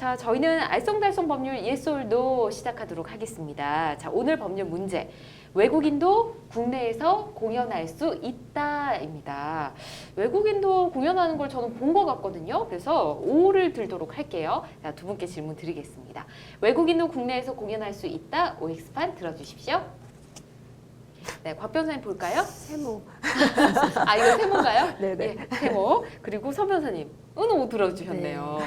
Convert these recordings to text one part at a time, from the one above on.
자, 저희는 알쏭달쏭 법률 예솔도 시작하도록 하겠습니다. 자, 오늘 법률 문제. 외국인도 국내에서 공연할 수 있다입니다. 외국인도 공연하는 걸 저는 본 것 같거든요. 그래서 O를 들도록 할게요. 자, 두 분께 질문 드리겠습니다. 외국인도 국내에서 공연할 수 있다. OX판 들어주십시오. 네, 곽 변호사님 볼까요? 세모. 아, 이거 세모인가요? 네네. 예, 세모. 그리고 서 변호사님, 오 들어주셨네요.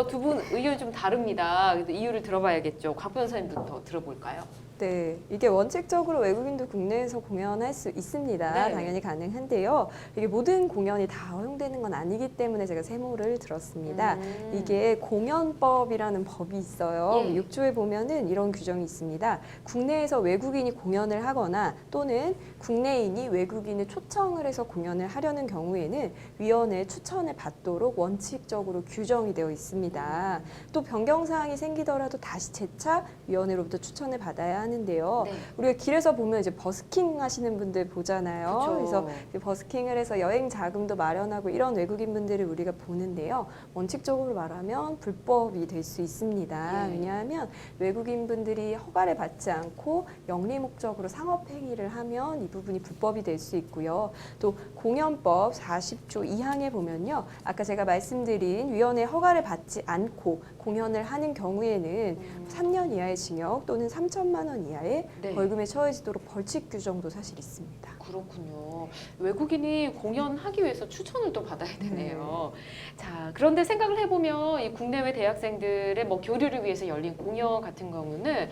두 분 의견이 좀 다릅니다. 그래도 이유를 들어봐야겠죠. 곽 변호사님부터 들어볼까요? 네, 이게 원칙적으로 외국인도 국내에서 공연할 수 있습니다. 네. 당연히 가능한데요. 이게 모든 공연이 다 허용되는 건 아니기 때문에 제가 세모를 들었습니다. 이게 공연법이라는 법이 있어요. 예. 6조에 보면은 이런 규정이 있습니다. 국내에서 외국인이 공연을 하거나 또는 국내인이 외국인을 초청을 해서 공연을 하려는 경우에는 위원회의 추천을 받도록 원칙적으로 규정이 되어 있습니다. 또 변경사항이 생기더라도 다시 재차 위원회로부터 추천을 받아야 하는데요. 네. 우리가 길에서 보면 이제 버스킹 하시는 분들 보잖아요. 그쵸. 그래서 버스킹을 해서 여행 자금도 마련하고 이런 외국인 분들을 우리가 보는데요. 원칙적으로 말하면 불법이 될 수 있습니다. 네. 왜냐하면 외국인 분들이 허가를 받지 않고 영리 목적으로 상업 행위를 하면 이 부분이 불법이 될 수 있고요. 또 공연법 40조 2항에 보면요. 아까 제가 말씀드린 위원회 허가를 받지 않고 공연을 하는 경우에는 3년 이하의 징역 또는 3천만 원 이하의 네. 벌금에 처해지도록 벌칙 규정도 사실 있습니다. 그렇군요. 외국인이 공연하기 위해서 추천을 또 받아야 되네요. 자, 그런데 생각을 해보면 이 국내외 대학생들의 뭐 교류를 위해서 열린 공연 같은 경우는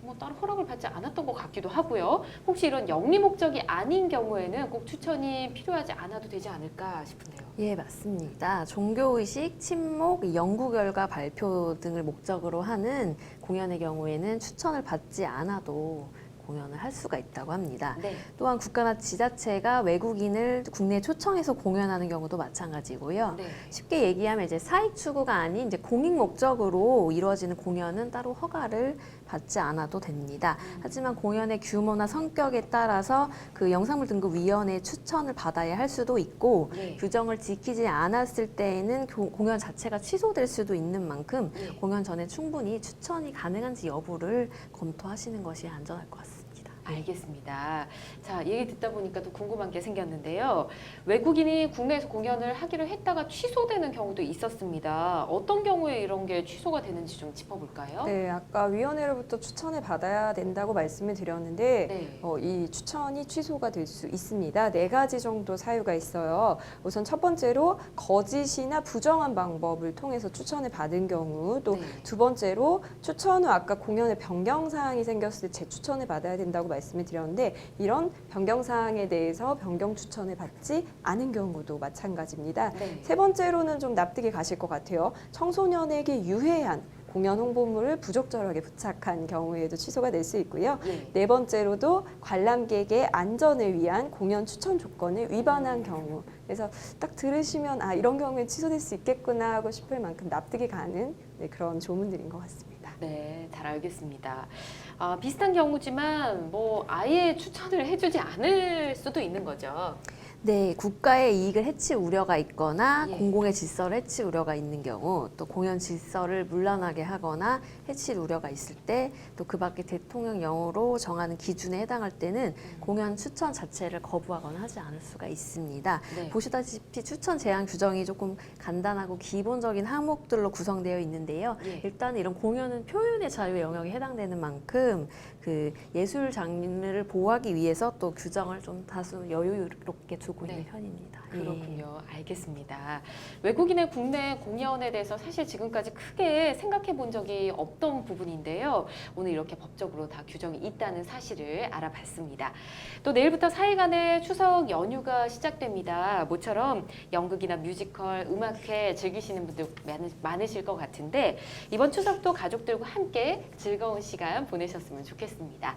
뭐 따로 허락을 받지 않았던 것 같기도 하고요. 혹시 이런 영리 목적이 아닌 경우에는 꼭 추천이 필요하지 않아도 되지 않을까 싶은데요. 예, 맞습니다. 종교의식, 친목, 연구 결과 발표 등을 목적으로 하는 공연의 경우에는 추천을 받지 않아도 공연을 할 수가 있다고 합니다. 네. 또한 국가나 지자체가 외국인을 국내에 초청해서 공연하는 경우도 마찬가지고요. 네. 쉽게 얘기하면 이제 사익 추구가 아닌 이제 공익 목적으로 이루어지는 공연은 따로 허가를 받지 않아도 됩니다. 하지만 공연의 규모나 성격에 따라서 그 영상물 등급 위원회의 추천을 받아야 할 수도 있고 네. 규정을 지키지 않았을 때에는 공연 자체가 취소될 수도 있는 만큼 네. 공연 전에 충분히 추천이 가능한지 여부를 검토하시는 것이 안전할 것 같습니다. 알겠습니다. 자, 얘기 듣다 보니까 또 궁금한 게 생겼는데요. 외국인이 국내에서 공연을 하기로 했다가 취소되는 경우도 있었습니다. 어떤 경우에 이런 게 취소가 되는지 좀 짚어볼까요? 네, 아까 위원회로부터 추천을 받아야 된다고 말씀을 드렸는데 네. 이 추천이 취소가 될 수 있습니다. 4가지 정도 사유가 있어요. 우선 첫 번째로 거짓이나 부정한 방법을 통해서 추천을 받은 경우, 또 네. 두 번째로 추천 후 아까 공연의 변경 사항이 생겼을 때 재추천을 받아야 된다고 말씀을 드렸는데 이런 변경 사항에 대해서 변경 추천을 받지 않은 경우도 마찬가지입니다. 네. 세 번째로는 좀 납득이 가실 것 같아요. 청소년에게 유해한 공연 홍보물을 부적절하게 부착한 경우에도 취소가 될 수 있고요. 예. 네 번째로도 관람객의 안전을 위한 공연 추천 조건을 위반한 경우. 그래서 딱 들으시면 아 이런 경우에 취소될 수 있겠구나 하고 싶을 만큼 납득이 가는 그런 조문들인 것 같습니다. 네, 잘 알겠습니다. 비슷한 경우지만 뭐 아예 추천을 해주지 않을 수도 있는 거죠. 네, 국가의 이익을 해칠 우려가 있거나 예. 공공의 질서를 해칠 우려가 있는 경우, 또 공연 질서를 문란하게 하거나 해칠 우려가 있을 때, 또 그 밖에 대통령령으로 정하는 기준에 해당할 때는 공연 추천 자체를 거부하거나 하지 않을 수가 있습니다. 네. 보시다시피 추천 제한 규정이 조금 간단하고 기본적인 항목들로 구성되어 있는데요. 예. 일단 이런 공연은 표현의 자유 영역에 해당되는 만큼 그 예술 장르를 보호하기 위해서 또 규정을 좀 다소 여유롭게 두고 네. 있는 편입니다. 그렇군요. 알겠습니다. 외국인의 국내 공연에 대해서 사실 지금까지 크게 생각해 본 적이 없던 부분인데요. 오늘 이렇게 법적으로 다 규정이 있다는 사실을 알아봤습니다. 또 내일부터 4일간의 추석 연휴가 시작됩니다. 모처럼 연극이나 뮤지컬, 음악회 즐기시는 분들 많으실 것 같은데 이번 추석도 가족들과 함께 즐거운 시간 보내셨으면 좋겠습니다.